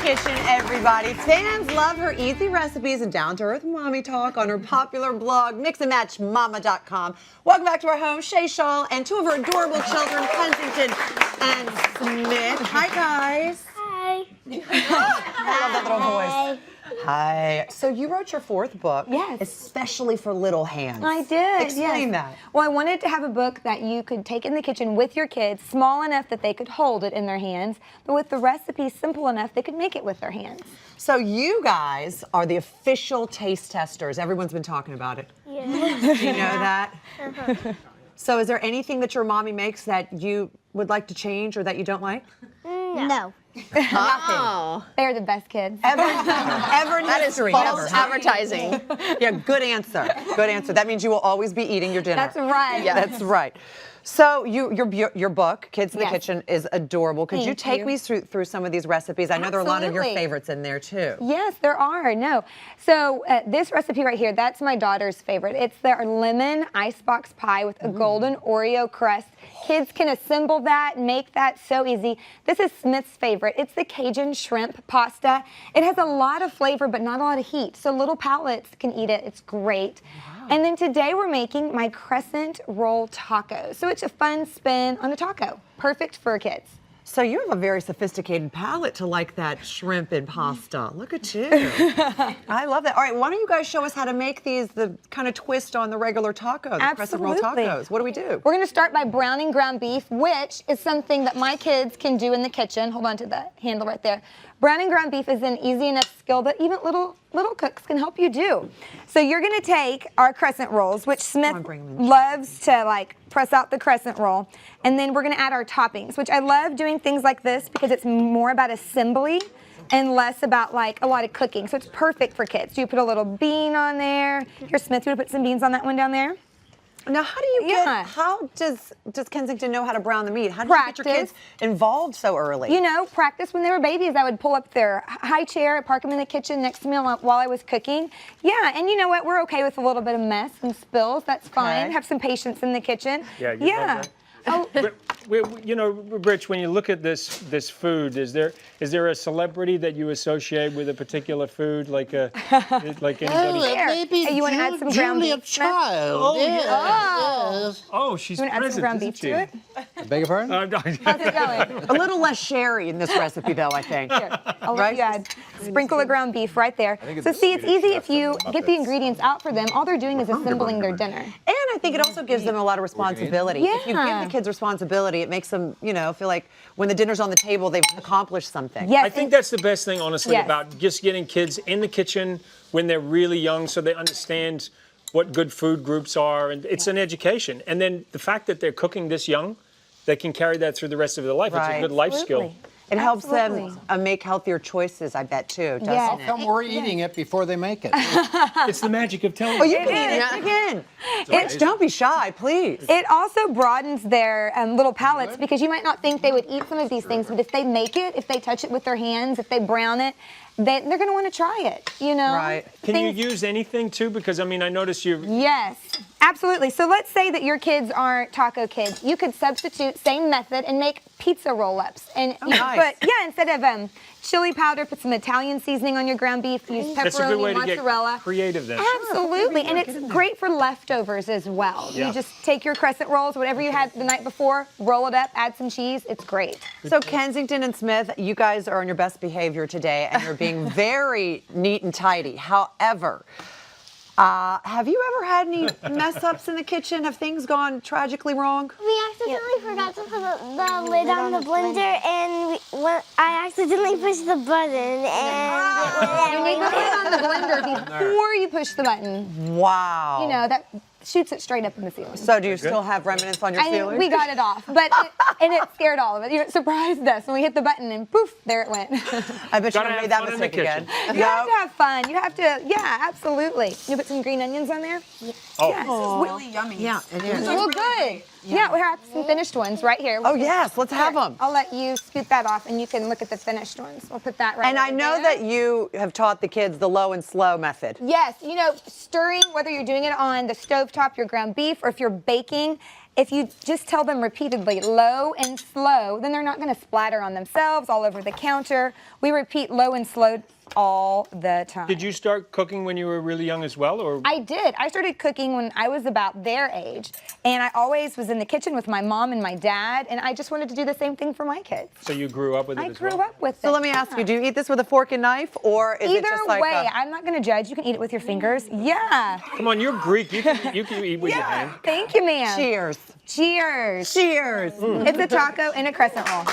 Kitchen, everybody. Fans love her easy recipes and down-to-earth mommy talk on her popular blog, mixandmatchmama.com. Welcome back to our home, Shay Shaw, and two of her adorable children, Kensington and Smith. Hi, guys. Hi. I love that little voice. Hi. So you wrote your fourth book, Yes. especially for little hands. I did. Explain yes. that. Well, I wanted to have a book that you could take in the kitchen with your kids, small enough that they could hold it in their hands, but with the recipe simple enough they could make it with their hands. So you guys are the official taste testers. Everyone's been talking about it. Yeah. Do you know that? So is there anything that your mommy makes that you would like to change or that you don't like? No. Oh. They're the best kids. Ever That is false advertising. Yeah, good answer. Good answer. That means you will always be eating your dinner. That's right. Yeah. That's right. So your book, Kids in the Yes. Kitchen, is adorable. Could you Thank take you. me through some of these recipes? I know there are a lot of your Absolutely. favorites in there too. Yes, there are. No. So this recipe right here, that's my daughter's favorite. It's their lemon icebox pie with a golden Oreo crust. Kids can assemble that, make that so easy. This is Smith's favorite. It's the Cajun shrimp pasta. It has a lot of flavor, but not a lot of heat. So little palates can eat it. It's great. Wow. And then today we're making my crescent roll taco. So it's a fun spin on a taco. Perfect for kids. So you have a very sophisticated palate to like that shrimp and pasta. Look at you. I love that. All right, why don't you guys show us how to make these, the kind of twist on the regular taco, the crescent roll tacos. What do we do? We're going to start by browning ground beef, which is something that my kids can do in the kitchen. Hold on to the handle right there. Browning ground beef is an easy enough skill that even little cooks can help you do. So you're going to take our crescent rolls, which Smith loves to like press out the crescent roll, and then we're going to add our toppings, which I love doing things like this because it's more about assembly and less about like a lot of cooking. So it's perfect for kids. You put a little bean on there. Here, Smith, you want to put some beans on that one down there? Now, how do you how does Kensington know how to brown the meat? How do you get your kids involved so early? You know, practice when they were babies. I would pull up their high chair, park them in the kitchen next to me while I was cooking. Yeah, and you know what? We're okay with a little bit of mess and spills. That's fine. Have some patience in the kitchen. Yeah, you love that. Oh. You know, Rich, when you look at this food, is there a celebrity that you associate with a particular food, like anybody? Hey, you want to add some ground beef? Child. Oh, yes, yeah. yes. Oh, she's You want to add present, some ground isn't beef she? to it? Beg your pardon? How's it going? A little less sherry in this recipe, though, I think. Here, I'll let you add. Sprinkle of ground beef right there. So see, it's easy if you get the ingredients out for them. All they're doing is assembling their dinner. And I think it also gives them a lot of responsibility. If you give Yeah. the kids responsibility, it makes them, you know, feel like when the dinner's on the table, they've accomplished something. Yes, I think that's the best thing, honestly, Yes. about just getting kids in the kitchen when they're really young so they understand what good food groups are. And it's an education. And then the fact that they're cooking this young, they can carry that through the rest of their life. It's a good life skill. It helps them Absolutely. Make healthier choices, I bet, too, doesn't Yes. it? How come we're eating it before they make it? It's the magic of television. Oh, you can eat it again. Don't be shy, please. It also broadens their little palates because you might not think they would eat some of these things, but if they make it, if they touch it with their hands, if they brown it, they're going to want to try it, you know? Right. Can you use anything, too? Because, I mean, I notice you... Yes, absolutely. So let's say that your kids aren't taco kids. You could substitute, same method, and make pizza roll-ups. And you nice. put, instead of chili powder, put some Italian seasoning on your ground beef, use pepperoni, That's a good way to mozzarella. get creative then. Absolutely, and it's great for leftovers as well. Yeah. You just take your crescent rolls, whatever you had the night before, roll it up, add some cheese. It's great. So Kensington and Smith, you guys are on your best behavior today, and you're being very neat and tidy. However, have you ever had any mess-ups in the kitchen? Have things gone tragically wrong? We accidentally forgot to put the lid on the blender, and I accidentally pushed the button, and You need to put it on the blender before you push the button. Wow. You know, that shoots it straight up in the ceiling. So do you still have remnants on your ceiling? We got it off, but it scared all of it. It surprised us when we hit the button and poof, there it went. I bet you Gotta never have made that fun in the mistake again. You have to have fun. You have to, yeah, absolutely. You put some green onions on there? Oh. Yes. Really yummy. Yeah, it is. Well, good. Yeah, we have some finished ones right here. Oh, yes, let's have them. I'll let you scoot that off and you can look at the finished ones. We'll put that right And I over know there. that you have taught the kids the low and slow method. Yes, you know, stirring, whether you're doing it on the stovetop, your ground beef, or if you're baking, if you just tell them repeatedly low and slow, then they're not going to splatter on themselves all over the counter. We repeat low and slow all the time. Did you start cooking when you were really young as well, or? I did. I started cooking when I was about their age, and I always was in the kitchen with my mom and my dad, and I just wanted to do the same thing for my kids. So you grew up with it I as grew well? up with it. So let me ask you, do you eat this with a fork and knife, or is it Either just like way, I'm not going to judge. You can eat it with your fingers. Yeah. Come on, you're Greek. You can eat with your hand. Thank you, ma'am. cheers? Cheers. Cheers. It's a taco and a crescent roll.